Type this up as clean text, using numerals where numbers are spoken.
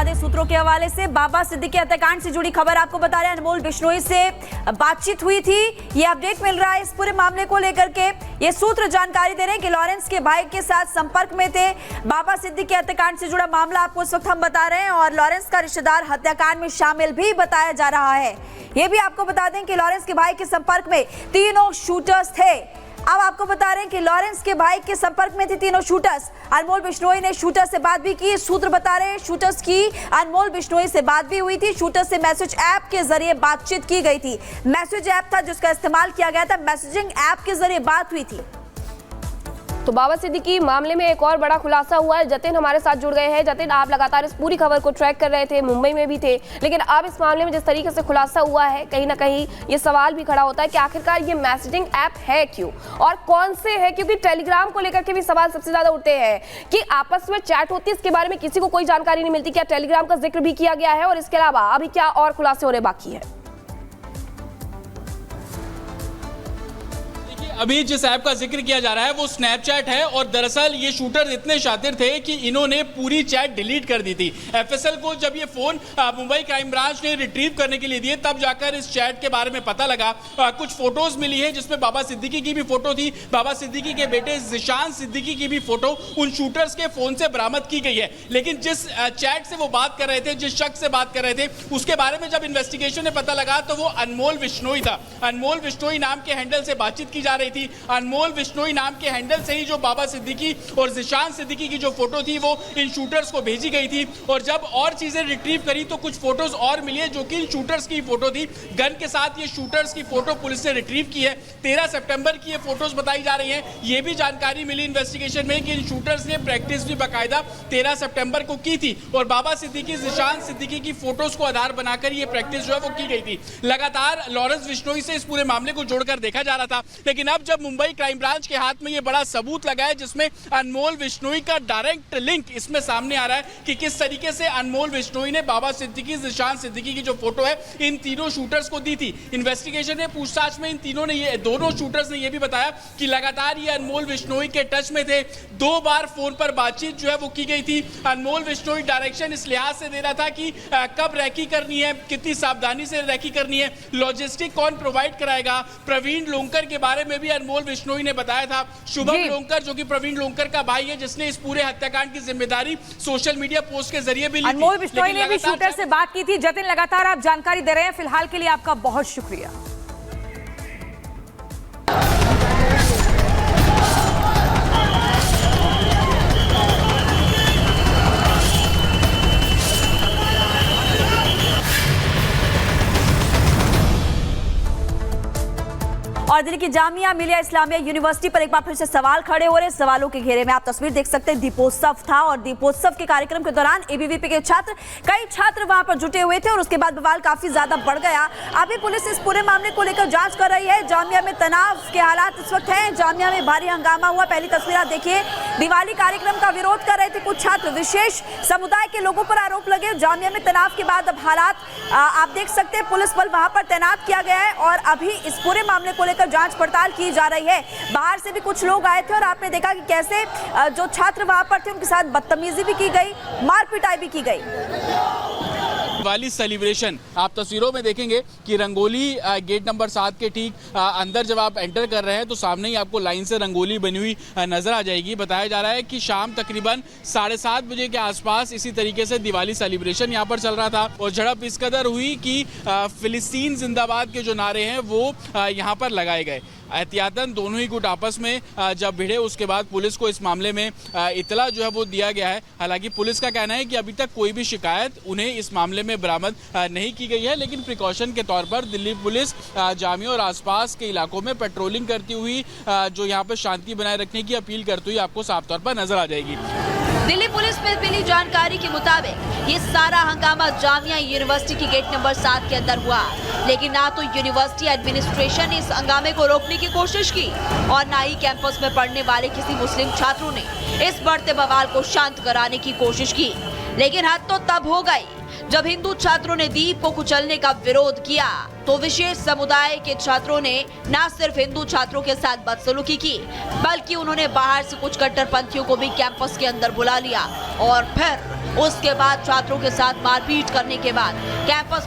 बता दें सूत्रों के हवाले से बाबा सिद्दीकी हत्याकांड से जुड़ी खबर आपको बता रहे हैं। अनमोल बिश्नोई से बातचीत हुई थी, ये अपडेट मिल रहा है इस पूरे मामले को लेकर के। ये सूत्र जानकारी दे रहे हैं कि लॉरेंस के भाई के साथ संपर्क में थे। बाबा सिद्दीकी हत्याकांड से जुड़ा मामला आपको इस वक्त हम बता रहे हैं और लॉरेंस का रिश्तेदार हत्याकांड में शामिल भी बताया जा रहा है। ये भी आपको बता दें कि लॉरेंस के भाई के संपर्क में तीनों शूटर्स थे। अब आपको बता रहे हैं कि लॉरेंस के भाई के संपर्क में थे तीनों शूटर्स। अनमोल बिश्नोई ने शूटर से बात भी की। सूत्र बता रहे हैं शूटर्स की अनमोल बिश्नोई से बात भी हुई थी। शूटर से मैसेज ऐप के जरिए बातचीत की गई थी। मैसेज ऐप था जिसका इस्तेमाल किया गया था, मैसेजिंग ऐप के जरिए बात हुई थी। तो बाबा सिद्दीकी मामले में एक और बड़ा खुलासा हुआ है। जतिन हमारे साथ जुड़ गए हैं। जतिन, आप लगातार इस पूरी खबर को ट्रैक कर रहे थे, मुंबई में भी थे, लेकिन अब इस मामले में जिस तरीके से खुलासा हुआ है, कहीं ना कहीं ये सवाल भी खड़ा होता है कि आखिरकार ये मैसेजिंग ऐप है क्यों और कौन से है, क्योंकि टेलीग्राम को लेकर के भी सवाल सबसे ज्यादा उठते हैं कि आपस में चैट होती है, इसके बारे में किसी को कोई जानकारी नहीं मिलती। क्या टेलीग्राम का जिक्र भी किया गया है और इसके अलावा अभी क्या और खुलासे होने बाकी है? अभी जिस ऐप का जिक्र किया जा रहा है वो स्नैपचैट है और दरअसल ये शूटर इतने शातिर थे कि इन्होंने पूरी चैट डिलीट कर दी थी। एफएसएल को जब ये फोन मुंबई क्राइम ब्रांच ने रिट्रीव करने के लिए दिए तब जाकर इस चैट के बारे में पता लगा। कुछ फोटोज मिली है जिसमें बाबा सिद्दीकी की भी फोटो थी, बाबा सिद्दीकी के बेटे जिशान सिद्दीकी की भी फोटो उन शूटर्स के फोन से बरामद की गई है। लेकिन जिस चैट से वो बात कर रहे थे, जिस शख्स से बात कर रहे थे, उसके बारे में जब इन्वेस्टिगेशन में पता लगा तो वो अनमोल बिश्नोई था। अनमोल बिश्नोई नाम के हैंडल से बातचीत की जा रही थी। अनमोल बिश्नोई नाम के हैंडल से ही जो बाबा सिद्दीकी और जिशान सिद्दीकी की जो फोटो थी वो इन शूटर्स को भेजी गई थी। और जब और चीजें रिट्रीव करी तो कुछ फोटोज और मिली है जो कि इन शूटर्स की फोटो थी। गन के साथ ये शूटर्स की फोटो पुलिस ने रिट्रीव की है। 13 सितंबर की ये फोटोज बताई जा रही है। ये भी जानकारी मिली इन्वेस्टिगेशन में कि इन शूटर्स ने प्रैक्टिस भी बाकायदा 13 सितंबर को की थी और बाबा सिद्दीकी जिशान सिद्दीकी की फोटोज को आधार बनाकर ये प्रैक्टिस जो है वो की गई थी। लगातार लॉरेंस बिश्नोई से इस पूरे मामले को जोड़कर देखा जा रहा था, लेकिन अब जब मुंबई क्राइम ब्रांच के हाथ में ये बड़ा सबूत लगा है जिसमें अनमोल बिश्नोई का डायरेक्ट लिंक इसमें सामने आ रहा है कि किस तरीके से अनमोल बिश्नोई ने बाबा सिद्दीकी जिशान सिद्दीकी की जो फोटो है इन तीनों शूटर्स को दी थी। इन्वेस्टिगेशन में पूछताछ में इन तीनों ने दोनों शूटर्स ने ये भी बताया कि लगातार ये अनमोल बिश्नोई के टच में थे। 2 बार फोन पर बातचीत जो है वो की गई थी। अनमोल बिश्नोई डायरेक्शन इस लिहाज से दे रहा था कि कब रैकी करनी है, कितनी सावधानी से रैकी करनी है, लॉजिस्टिक कौन प्रोवाइड कराएगा। प्रवीण लोंकर के बारे में भी अनमोल बिश्नोई ने बताया था। शुभम लोंकर जो कि प्रवीण लोंकर का भाई है जिसने इस पूरे हत्याकांड की जिम्मेदारी सोशल मीडिया पोस्ट के जरिए भी ली थी। अनमोल बिश्नोई ने भी शूटर से बात की थी। जतिन, लगातार आप जानकारी दे रहे हैं, फिलहाल के लिए आपका बहुत शुक्रिया। और दिल्ली की जामिया मिलिया इस्लामिया यूनिवर्सिटी पर एक बार फिर से सवाल खड़े हो रहे हैं। सवालों के घेरे में आप तस्वीर देख सकते हैं। दीपोत्सव था और दीपोत्सव के कार्यक्रम के दौरान एबीवीपी के कई छात्र वहां पर जुटे हुए थे और उसके बाद बवाल काफी ज्यादा बढ़ गया। अभी पुलिस इस पूरे मामले को लेकर जांच कर रही है। जामिया में तनाव के हालात इस वक्त हैं। जामिया में भारी हंगामा हुआ। पहली तस्वीर आप देखिए, दिवाली कार्यक्रम का विरोध कर रहे थे कुछ छात्र, विशेष समुदाय के लोगों पर आरोप लगे। जामिया में तनाव के बाद अब हालात आप देख सकते हैं, पुलिस बल वहां पर तैनात किया गया है और अभी इस पूरे मामले को लेकर जांच पड़ताल की जा रही है। बाहर से भी कुछ लोग आए थे और आपने देखा कि कैसे जो छात्र वहां पर थे उनके साथ बदतमीजी भी की गई, मार पिटाई भी की गई। दिवाली सेलिब्रेशन आप तस्वीरों में देखेंगे कि रंगोली गेट नंबर 7 के ठीक अंदर जब आप एंटर कर रहे हैं तो सामने ही आपको लाइन से रंगोली बनी हुई नजर आ जाएगी। बताया जा रहा है कि शाम तकरीबन 7:30 बजे के आसपास इसी तरीके से दिवाली सेलिब्रेशन यहाँ पर चल रहा था और झड़प इस कदर हुई कि फिलिस्तीन जिंदाबाद के जो नारे हैं वो यहाँ पर लगाए गए। एहतियातन दोनों ही गुट आपस में जब भिड़े उसके बाद पुलिस को इस मामले में इतला जो है वो दिया गया है। हालांकि पुलिस का कहना है कि अभी तक कोई भी शिकायत उन्हें इस मामले में बरामद नहीं की गई है, लेकिन प्रिकॉशन के तौर पर दिल्ली पुलिस जामिया और आसपास के इलाकों में पेट्रोलिंग करती हुई जो यहाँ पर शांति बनाए रखने की अपील करती हुई आपको साफ तौर पर नजर आ जाएगी। दिल्ली पुलिस में मिली जानकारी के मुताबिक ये सारा हंगामा जामिया यूनिवर्सिटी की गेट नंबर 7 के अंदर हुआ, लेकिन ना तो यूनिवर्सिटी एडमिनिस्ट्रेशन ने इस हंगामे को रोकने की कोशिश की और ना ही कैंपस में पढ़ने वाले किसी मुस्लिम छात्रों ने इस बढ़ते बवाल को शांत कराने की कोशिश की। लेकिन हद तो तब हो गई जब हिंदू छात्रों ने दीप को कुचलने का विरोध किया तो विशेष समुदाय के छात्रों ने न सिर्फ हिंदू छात्रों के साथ बदसलूकी की, बल्कि उन्होंने बाहर से कुछ कट्टरपंथियों को भी कैंपस के अंदर बुला लिया और फिर उसके बाद छात्रों के साथ मारपीट करने के बाद कैंपस